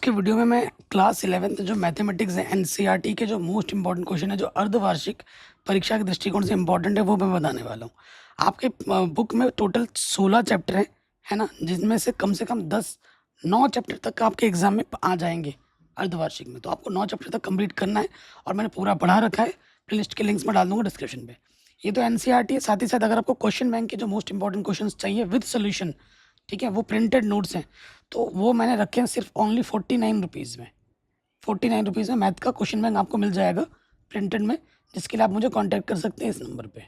के वीडियो में मैं क्लास 11th जो मैथमेटिक्स है एनसीईआरटी के जो मोस्ट इंपॉर्टेंट क्वेश्चन है जो अर्धवार्षिक परीक्षा के दृष्टिकोण से इंपॉर्टेंट है वो मैं बताने वाला हूँ। आपके बुक में टोटल 16 चैप्टर है ना, जिसमें से कम 9 चैप्टर तक आपके एग्जाम में आ जाएंगे अर्धवार्षिक में। तो आपको 9 चैप्टर तक कंप्लीट करना है और मैंने पूरा पढ़ा रखा है। प्लेलिस्ट के लिंक्स में डाल दूंगा डिस्क्रिप्शन पे। ये तो एनसीईआरटी है, साथ ही साथ अगर आपको क्वेश्चन बैंक के जो मोस्ट इंपॉर्टेंट क्वेश्चन चाहिए विद सोल्यूशन, ठीक है, वो प्रिंटेड नोट्स हैं, तो वो मैंने रखे हैं सिर्फ ओनली 49 रुपीज़ में। 49 रुपीज़ में मैथ का क्वेश्चन बैंक आपको मिल जाएगा प्रिंटेड में, जिसके लिए आप मुझे कांटेक्ट कर सकते हैं इस नंबर पे।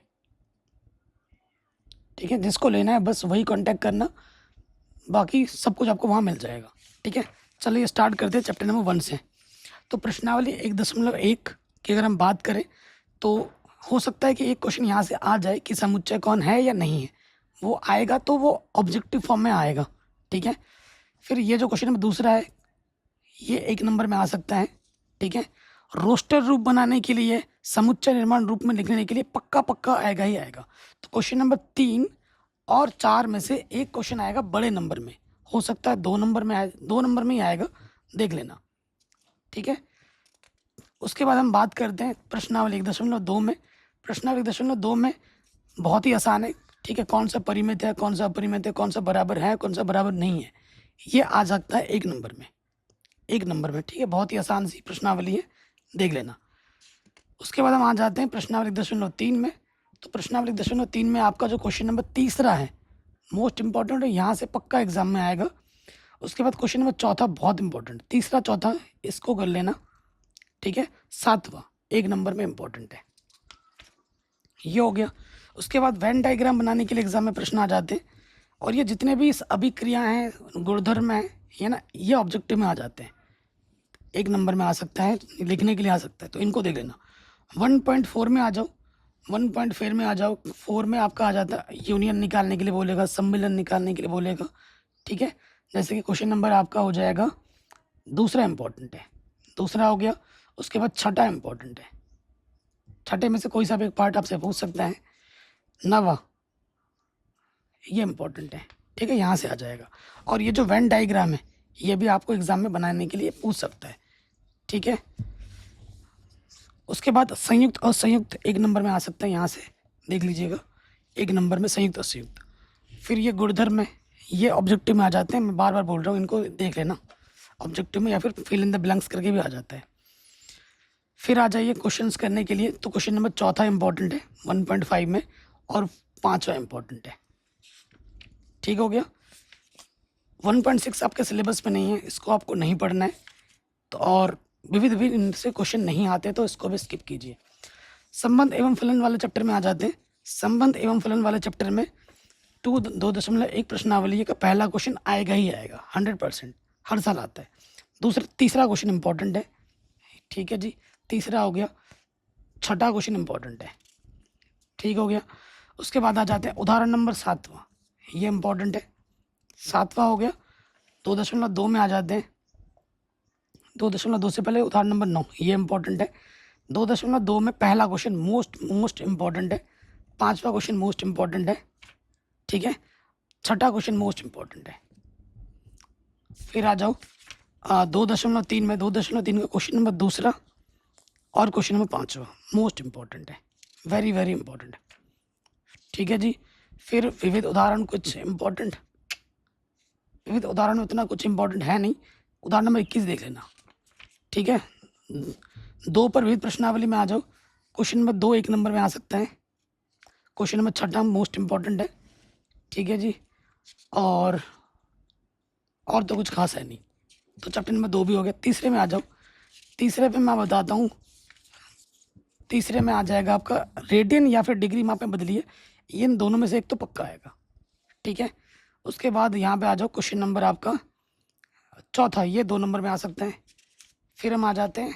ठीक है, जिसको लेना है बस वही कांटेक्ट करना, बाकी सब कुछ आपको वहाँ मिल जाएगा। ठीक है, चलिए स्टार्ट करते हैं चैप्टर नंबर 1 से। तो प्रश्नावली 1.1 की अगर हम बात करें तो हो सकता है कि एक क्वेश्चन यहाँ से आ जाए कि समुच्चय कौन है या नहीं है। वो आएगा तो वो ऑब्जेक्टिव फॉर्म में आएगा। ठीक है, फिर ये जो क्वेश्चन नंबर दूसरा है ये 1 नंबर में आ सकता है। ठीक है, रोस्टर रूप बनाने के लिए, समुच्चय निर्माण रूप में लिखने के लिए पक्का आएगा ही आएगा। तो क्वेश्चन नंबर 3 और 4 में से एक क्वेश्चन आएगा बड़े नंबर में, हो सकता है 2 नंबर में आए, 2 नंबर में ही आएगा, देख लेना। ठीक है, उसके बाद हम बात करते हैं प्रश्नावली 1.2 में। प्रश्नावली 1.2 में बहुत ही आसान है। ठीक है, कौन सा परिमित है, कौन सा अपरिमित है, कौन सा बराबर है, कौन सा बराबर नहीं है, ये आ सकता है 1 नंबर में, 1 नंबर में। ठीक है, बहुत ही आसान सी प्रश्नावली है, देख लेना। उसके बाद हम आ जाते हैं प्रश्नावली 1.3 में। तो प्रश्नावली 1.3 में आपका जो क्वेश्चन नंबर तीसरा है मोस्ट इंपॉर्टेंट है, यहाँ से पक्का एग्जाम में आएगा। उसके बाद क्वेश्चन नंबर चौथा बहुत इंपॉर्टेंट, तीसरा चौथा इसको कर लेना। ठीक है, 7वां 1 नंबर में इंपॉर्टेंट है, ये हो गया। उसके बाद वेन डायग्राम बनाने के लिए एग्जाम में प्रश्न आ जाते हैं, और ये जितने भी अभिक्रिया हैं, गुणधर्म है, ये ना, ये ऑब्जेक्टिव में आ जाते हैं। 1 नंबर में आ सकता है, लिखने के लिए आ सकता है, तो इनको देख लेना। 1.4 में आ जाओ, 1.4 में आ जाओ। 4 में आपका आ जाता है यूनियन निकालने के लिए बोलेगा, सम्मिलन निकालने के लिए बोलेगा। ठीक है, जैसे कि क्वेश्चन नंबर आपका हो जाएगा दूसरा इंपॉर्टेंट है, दूसरा हो गया। उसके बाद छठा इंपॉर्टेंट है, छठे में से कोई सा भी एक पार्ट आपसे पूछ सकता है। नवा, ये इंपॉर्टेंट है। ठीक है, यहाँ से आ जाएगा। और ये जो वेन डायग्राम है ये भी आपको एग्जाम में बनाने के लिए पूछ सकता है। ठीक है, उसके बाद संयुक्त और संयुक्त 1 नंबर में आ सकता है, यहाँ से देख लीजिएगा, 1 नंबर में संयुक्त और संयुक्त। फिर ये गुणधर्म है, ये ऑब्जेक्टिव में आ जाते हैं, मैं बार बार बोल रहा हूँ, इनको देख लेना ऑब्जेक्टिव में, या फिर फिल इन द ब्लैंक्स करके भी आ जाता है। फिर आ जाइए क्वेश्चंस करने के लिए। तो क्वेश्चन नंबर चौथा इंपॉर्टेंट है 1.5 में, और 5वां इंपॉर्टेंट है। ठीक हो गया। 1.6 आपके सिलेबस में नहीं है, इसको आपको नहीं पढ़ना है, तो और विविध भी इनसे क्वेश्चन नहीं आते तो इसको भी स्किप कीजिए। संबंध एवं फलन वाले चैप्टर में आ जाते हैं। संबंध एवं फलन वाले चैप्टर में 2.1 प्रश्नावली का पहला क्वेश्चन आएगा ही आएगा, 100%, हर साल आता है। तीसरा क्वेश्चन इंपॉर्टेंट है। ठीक है जी, तीसरा हो गया। छठा क्वेश्चन इंपॉर्टेंट है, ठीक हो गया। उसके बाद आ जाते हैं उदाहरण नंबर 7वां, ये इंपॉर्टेंट है, 7वां हो गया। 2.2 में आ जाते हैं। 2.2 से पहले उदाहरण नंबर 9, ये इंपॉर्टेंट है। 2.2 में पहला क्वेश्चन मोस्ट इंपॉर्टेंट है। 5वां क्वेश्चन मोस्ट इंपॉर्टेंट है। ठीक है, छठा क्वेश्चन मोस्ट इंपॉर्टेंट है। फिर आ जाओ 2.3 में, 2.3 का क्वेश्चन नंबर दूसरा और क्वेश्चन नंबर 5वां मोस्ट इंपॉर्टेंट है, वेरी वेरी इंपॉर्टेंट है। ठीक है जी। फिर विविध उदाहरण कुछ इंपॉर्टेंट, विविध उदाहरण में उतना कुछ इंपॉर्टेंट है नहीं, उदाहरण नंबर 21 देख लेना। ठीक है, 2 पर विविध प्रश्नावली में आ जाओ। क्वेश्चन नंबर 2 1 नंबर में आ सकता है। क्वेश्चन नंबर छठा मोस्ट इंपॉर्टेंट है। ठीक है जी, और तो कुछ खास है नहीं, तो चैप्टर नंबर 2 भी हो गया। तीसरे में आ जाओ। तीसरे पे मैं बताता हूँ, तीसरे में आ जाएगा आपका रेडियन या फिर डिग्री माप में बदलिए, इन दोनों में से एक तो पक्का आएगा। ठीक है, उसके बाद यहाँ पे आ जाओ क्वेश्चन नंबर आपका चौथा, ये 2 नंबर में आ सकता है। फिर हम आ जाते हैं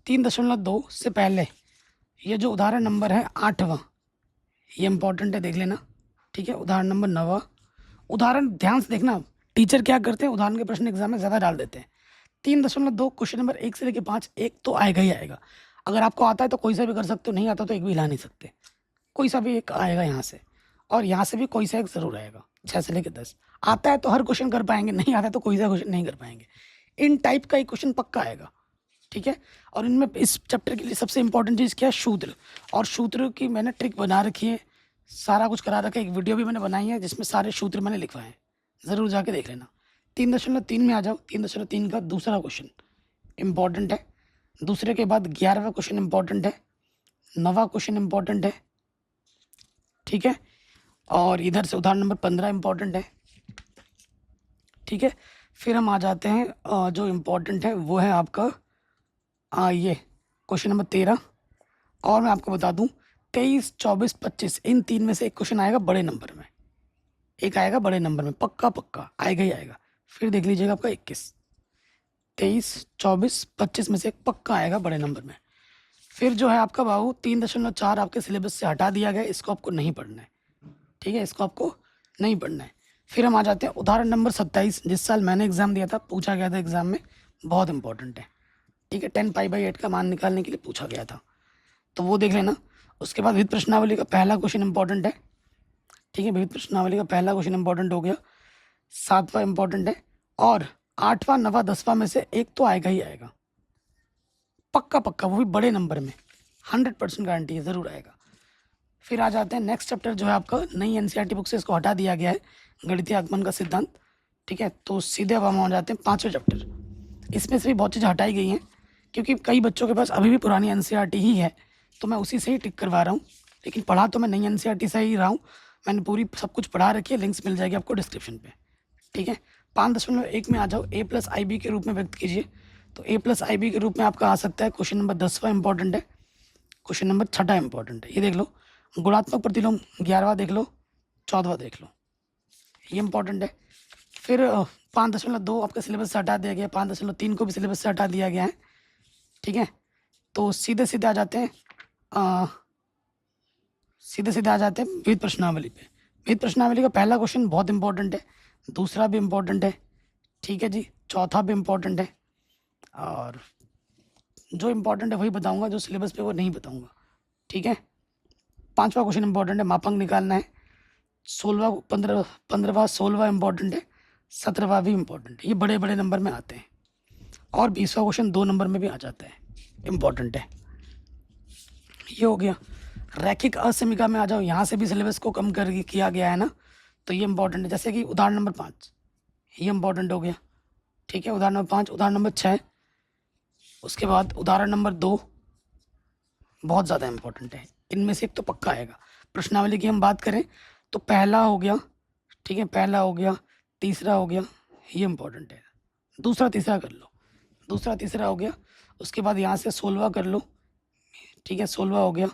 3.2 से पहले ये जो उदाहरण नंबर है 8वां, ये इंपॉर्टेंट है, देख लेना। ठीक है, उदाहरण नंबर 9वां। उदाहरण ध्यान से देखना, टीचर क्या करते हैं, उदाहरण के प्रश्न एग्जाम में ज़्यादा डाल देते हैं। 3.2 क्वेश्चन नंबर 1 से लेकर 5, एक तो आएगा ही आएगा। अगर आपको आता है तो कोई सा भी कर सकते हो, नहीं आता तो एक भी हिला नहीं सकते, कोई सा भी एक आएगा यहाँ से। और यहाँ से भी कोई सा एक ज़रूर आएगा, 6 से लेकर 10। आता है तो हर क्वेश्चन कर पाएंगे, नहीं आता है तो कोई सा क्वेश्चन नहीं कर पाएंगे। इन टाइप का एक क्वेश्चन पक्का आएगा, ठीक है। और इनमें इस चैप्टर के लिए सबसे इंपॉर्टेंट चीज़ क्या है, सूत्र। और सूत्र की मैंने ट्रिक बना रखी है, सारा कुछ करा रखा है, एक वीडियो भी मैंने बनाई है जिसमें सारे सूत्र मैंने लिखवाए हैं, ज़रूर जाके देख लेना। 3.3 में आ जाओ। 3.3 का दूसरा क्वेश्चन इम्पॉर्टेंट है, दूसरे के बाद 11वां क्वेश्चन इम्पॉर्टेंट है, 9वां क्वेश्चन इम्पॉर्टेंट है, ठीक है। और इधर से उदाहरण नंबर 15 इम्पॉर्टेंट है, ठीक है। फिर हम आ जाते हैं जो इम्पोर्टेंट है वो है आपका ये क्वेश्चन नंबर 13। और मैं आपको बता दूं 23, 24, 25 इन 3 में से एक क्वेश्चन आएगा बड़े नंबर में, एक आएगा बड़े नंबर में, पक्का पक्का आएगा ही आएगा। फिर देख लीजिएगा आपका 21, 23, 24, 25 में से एक पक्का आएगा बड़े नंबर में। फिर जो है आपका बाबू 3.4 आपके सिलेबस से हटा दिया गया, इसको आपको नहीं पढ़ना है, ठीक है, इसको आपको नहीं पढ़ना है। फिर हम आ जाते हैं उदाहरण नंबर 27, जिस साल मैंने एग्ज़ाम दिया था, पूछा गया था एग्ज़ाम में, बहुत इंपॉर्टेंट है, ठीक है। 10π/8 का मान निकालने के लिए पूछा गया था, तो वो देख लेना। उसके बाद विविध प्रश्नावली का पहला क्वेश्चन इंपॉर्टेंट है, ठीक है, विविध प्रश्नावली का पहला क्वेश्चन इंपॉर्टेंट हो गया। 7वां इंपॉर्टेंट है, और 8वां, 9वां, 10वां में से एक तो आएगा ही आएगा, पक्का पक्का, वो भी बड़े नंबर में, 100% गारंटी है, ज़रूर आएगा। फिर आ जाते हैं नेक्स्ट चैप्टर जो है आपका नई एनसीईआरटी बुक से इसको हटा दिया गया है, गणितीय आगमन का सिद्धांत, ठीक है। तो सीधे अब हम आ जाते हैं 5वें चैप्टर। इसमें से भी बहुत चीज़ें हटाई गई हैं क्योंकि कई बच्चों के पास अभी भी पुरानी एनसीईआरटी ही है, तो मैं उसी से ही टिक करवा रहा हूँ। लेकिन पढ़ा तो मैं नई एनसीईआरटी से ही रहा हूँ, मैंने पूरी सब कुछ पढ़ा रखी है, लिंक्स मिल जाएगी आपको डिस्क्रिप्शन पे, ठीक है। 5.1 में आ जाओ, A+IB के रूप में व्यक्त कीजिए। तो A+IB के रूप में आपका आ सकता है क्वेश्चन नंबर 10वां इंपॉर्टेंट है, क्वेश्चन नंबर 6वां इंपॉर्टेंट है, ये देख लो। गुणात्मक प्रतिलोम 11वां देख लो, 14वां देख लो, ये इंपॉर्टेंट है। फिर 5.2 आपके सिलेबस से हटा दिया गया, 5.3 को भी सिलेबस से हटा दिया गया है, ठीक है। तो सीधे सीधे आ जाते हैं विविध प्रश्नावली पे। विविध प्रश्नावली का पहला क्वेश्चन बहुत इंपॉर्टेंट है, दूसरा भी इम्पोर्टेंट है, ठीक है जी, चौथा भी इम्पोर्टेंट है, और जो इम्पोर्टेंट है वही बताऊंगा, जो सिलेबस पे वो नहीं बताऊंगा, ठीक है। 5वां क्वेश्चन इंपॉर्टेंट है, मापांक निकालना है। 15वां 16वां इंपॉर्टेंट है, 17वां भी इंपॉर्टेंट है, ये बड़े बड़े नंबर में आते हैं। और 20वां क्वेश्चन 2 नंबर में भी आ जाता है, इम्पॉर्टेंट है। ये हो गया। रैखिक असमीका में आ जाओ, यहाँ से भी सिलेबस को कम कर किया गया है ना, तो ये इंपॉर्टेंट है। जैसे कि उदाहरण नंबर 5, ये इंपॉर्टेंट हो गया, ठीक है। उदाहरण नंबर 5, उदाहरण नंबर 6, उसके बाद उदाहरण नंबर 2 बहुत ज़्यादा इंपॉर्टेंट है, इनमें से एक तो पक्का आएगा। प्रश्नावली की हम बात करें तो पहला हो गया, ठीक है, पहला हो गया, तीसरा हो गया, ये इंपॉर्टेंट है, दूसरा तीसरा कर लो, दूसरा तीसरा हो गया। उसके बाद यहाँ से 16वां कर लो, ठीक है, 16वां हो गया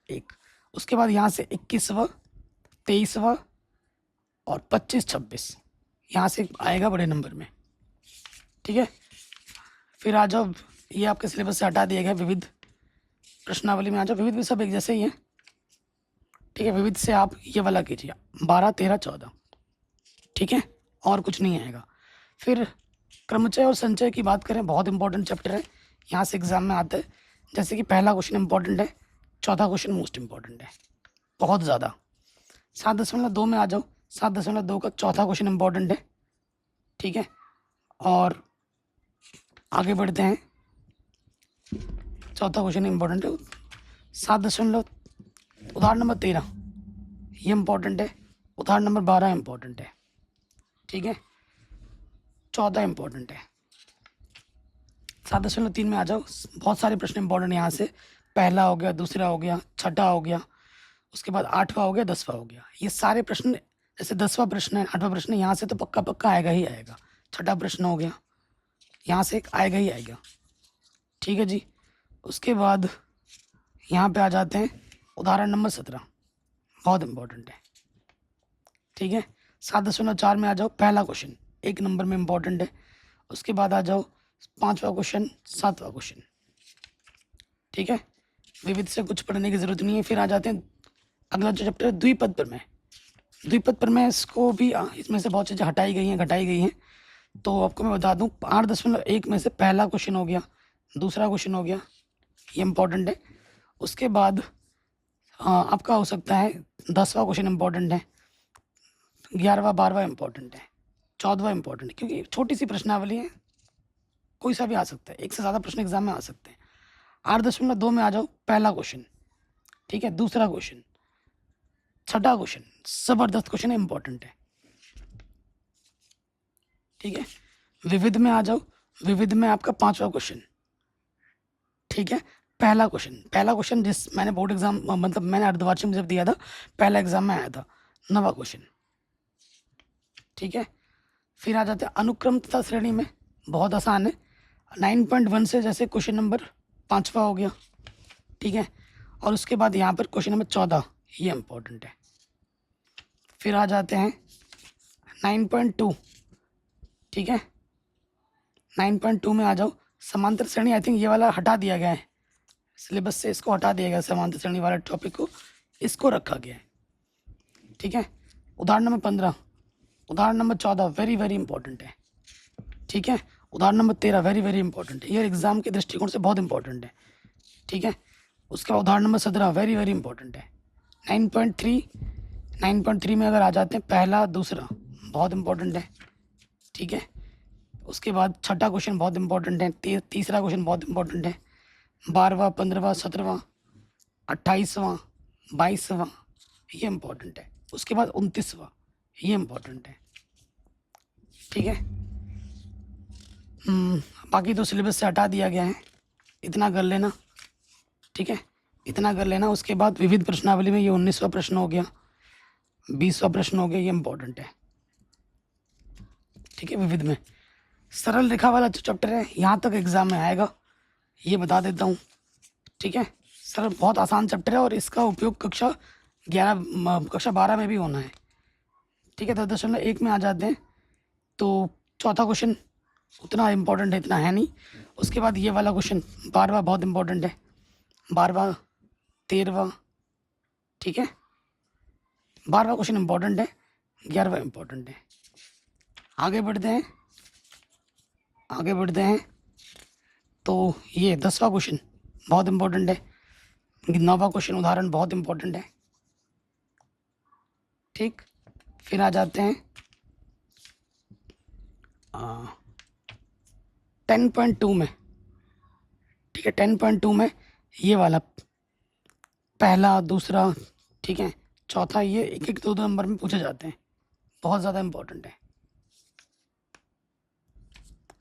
एक। उसके बाद यहाँ से 21वां, 23वां और 25, 26 यहाँ से आएगा बड़े नंबर में, ठीक है। फिर आ जाओ, ये आपके सिलेबस से हटा दिया गया, विविध प्रश्नावली में आ जाओ। विविध भी सब एक जैसे ही हैं, ठीक है। विविध से आप ये वाला कीजिए 12, 13, 14, ठीक है, और कुछ नहीं आएगा। फिर क्रमचय और संचय की बात करें, बहुत इंपॉर्टेंट चैप्टर है, यहाँ से एग्जाम में आता है। जैसे कि पहला क्वेश्चन इंपॉर्टेंट है, चौथा क्वेश्चन मोस्ट इंपॉर्टेंट है, बहुत ज़्यादा। 7.2 में आ जाओ, 7.2 का चौथा क्वेश्चन इंपॉर्टेंट है, ठीक है। और आगे बढ़ते हैं, चौथा क्वेश्चन इंपॉर्टेंट है। 7 उदाहरण नंबर 13 ये इंपॉर्टेंट है, उदाहरण नंबर 12 इंपॉर्टेंट है, ठीक है, 14 इंपॉर्टेंट है। 7.3 में आ जाओ, बहुत सारे प्रश्न इंपॉर्टेंट यहाँ से, पहला हो गया, दूसरा हो गया, छठा हो गया, उसके बाद 8वां हो गया, 10वां हो गया। ये सारे प्रश्न, जैसे 10वां प्रश्न है, 8वां प्रश्न, यहाँ से तो पक्का पक्का आएगा ही आएगा। छठा प्रश्न हो गया, यहाँ से एक आएगा ही आएगा, ठीक है जी। उसके बाद यहाँ पे आ जाते हैं उदाहरण नंबर 17, बहुत इंपॉर्टेंट है, ठीक है। 7.4 में आ जाओ, पहला क्वेश्चन 1 नंबर में इंपॉर्टेंट है। उसके बाद आ जाओ 5वां क्वेश्चन, 7वां क्वेश्चन, ठीक है। विविध से कुछ पढ़ने की ज़रूरत नहीं है। फिर आ जाते हैं अगला जो चैप्टर है द्विपद प्रमेय। द्विपद प्रमेय इसको भी इसमें से बहुत चीज़ें हटाई गई हैं, घटाई गई हैं। तो आपको मैं बता दूं 8.1 में से पहला क्वेश्चन हो गया, दूसरा क्वेश्चन हो गया, ये इंपॉर्टेंट है। उसके बाद आपका हो सकता है 10वां क्वेश्चन इंपॉर्टेंट है, 11वां 12वां इंपॉर्टेंट है, 14वां इंपॉर्टेंट है, क्योंकि छोटी सी प्रश्नावली है, कोई सा भी आ सकता है, एक से ज़्यादा प्रश्न एग्जाम में आ सकते हैं। 8.2 में आ जाओ, पहला क्वेश्चन, ठीक है, दूसरा क्वेश्चन, छठा क्वेश्चन, जबरदस्त क्वेश्चन है, इंपॉर्टेंट है, ठीक है। विविध में आ जाओ, विविध में आपका 5वां क्वेश्चन, ठीक है। पहला क्वेश्चन जिस मैंने बोर्ड एग्जाम मतलब मैंने अर्धवार्षिक में जब दिया था, पहला एग्जाम में आया था, 9वां क्वेश्चन, ठीक है। फिर आ जाते हैं अनुक्रम तथा श्रेणी में, बहुत आसान है, 9.1 से जैसे क्वेश्चन नंबर 5वां हो गया, ठीक है। और उसके बाद यहाँ पर क्वेश्चन नंबर 14, ये इंपॉर्टेंट है। फिर आ जाते हैं 9.2, ठीक है। 9.2 में आ जाओ, समांतर श्रेणी, आई थिंक ये वाला हटा दिया गया है सिलेबस से, इसको हटा दिया गया, समांतर श्रेणी वाला टॉपिक को इसको रखा गया है, ठीक है। उदाहरण नंबर 15, उदाहरण नंबर 14 वेरी वेरी इंपॉर्टेंट है, ठीक है। उदाहरण नंबर 13 वेरी वेरी इंपॉर्टेंट है, ये एग्जाम के दृष्टिकोण से बहुत इंपॉर्टेंट है, ठीक है। उसके बाद उदाहरण नंबर 17 वेरी वेरी इंपॉर्टेंट है। 9.3 में अगर आ जाते हैं, पहला दूसरा बहुत इंपॉर्टेंट है, ठीक है। उसके बाद छठा क्वेश्चन बहुत इंपॉर्टेंट है, तीसरा क्वेश्चन बहुत इंपॉर्टेंट है, 12वां 15वां 17वां 28वां 22वां ये इंपॉर्टेंट है। उसके बाद 29वां ये इंपॉर्टेंट है, ठीक है। बाकी तो सिलेबस से हटा दिया गया है, इतना कर लेना, ठीक है, इतना कर लेना। उसके बाद विविध प्रश्नावली में ये 19वां प्रश्न हो गया, 20वां प्रश्न हो गया, ये इंपॉर्टेंट है, ठीक है। विविध में सरल रेखा वाला जो चैप्टर है, यहाँ तक एग्जाम में आएगा, ये बता देता हूँ, ठीक है। सर बहुत आसान चैप्टर है और इसका उपयोग कक्षा 12 में भी होना है, ठीक है। 10.1 में आ जाते हैं, तो चौथा क्वेश्चन उतना इम्पोर्टेंट है, इतना है नहीं। उसके बाद ये वाला क्वेश्चन 12वां बहुत इम्पोर्टेंट है, 12वां 13वां, ठीक है। 12वां क्वेश्चन इम्पोर्टेंट है, 11वां इम्पोर्टेंट है। आगे बढ़ते हैं, आगे बढ़ते हैं, तो ये 10वां क्वेश्चन बहुत इम्पोर्टेंट है, 9वां क्वेश्चन उदाहरण बहुत इम्पोर्टेंट है, ठीक। फिर आ जाते हैं 10.2 में, ठीक है। 10.2 में ये वाला पहला दूसरा, ठीक है, चौथा, ये एक एक दो दो नंबर में पूछे जाते हैं, बहुत ज़्यादा इम्पोर्टेंट है।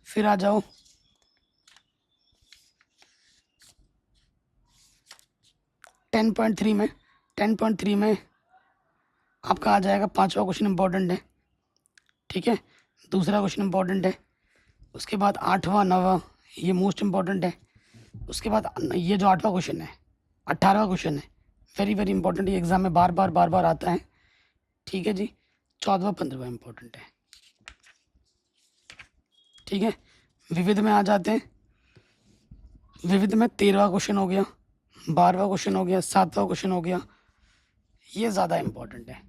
फिर आ जाओ 10.3 में, 10.3 में आपका आ जाएगा 5वां क्वेश्चन इम्पोर्टेंट है, ठीक है, दूसरा क्वेश्चन इम्पोर्टेंट है। उसके बाद 8वां 9वां ये मोस्ट इम्पॉर्टेंट है। उसके बाद ये जो 8वां क्वेश्चन है, 18वां क्वेश्चन है, वेरी वेरी इंपॉर्टेंट, ये एग्जाम में बार बार आता है, ठीक है जी। 14वां 15वां इंपॉर्टेंट है, ठीक है। विविध में आ जाते हैं, विविध में 13वां क्वेश्चन हो गया, 12वां क्वेश्चन हो गया, 7वां क्वेश्चन हो गया, ये ज़्यादा इंपॉर्टेंट है,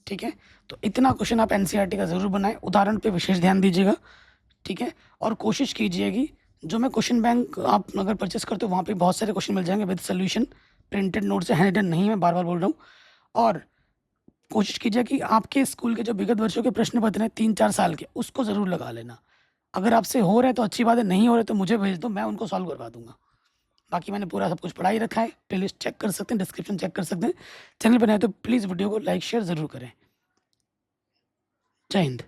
ठीक है। तो इतना क्वेश्चन आप एनसीईआरटी का ज़रूर बनाएं, उदाहरण पे विशेष ध्यान दीजिएगा, ठीक है। और कोशिश कीजिएगी, जो मैं क्वेश्चन बैंक आप अगर परचेस करते हो वहाँ पे बहुत सारे क्वेश्चन मिल जाएंगे विद सोल्यूशन, प्रिंटेड नोट से, हैंड रिटन नहीं, मैं बार बार बोल रहा हूँ। और कोशिश कीजिए कि आपके स्कूल के जो विगत वर्षों के प्रश्न पत्र हैं 3-4 साल के, उसको ज़रूर लगा लेना। अगर आपसे हो रहा है तो अच्छी बात है, नहीं हो रहा है तो मुझे भेज दो, मैं उनको सॉल्व करवा दूंगा। बाकी मैंने पूरा सब कुछ पढ़ा ही रखा है, प्लेलिस्ट चेक कर सकते हैं, डिस्क्रिप्शन चेक कर सकते हैं। चैनल पर नए तो प्लीज़ वीडियो को लाइक शेयर ज़रूर करें। जय हिंद।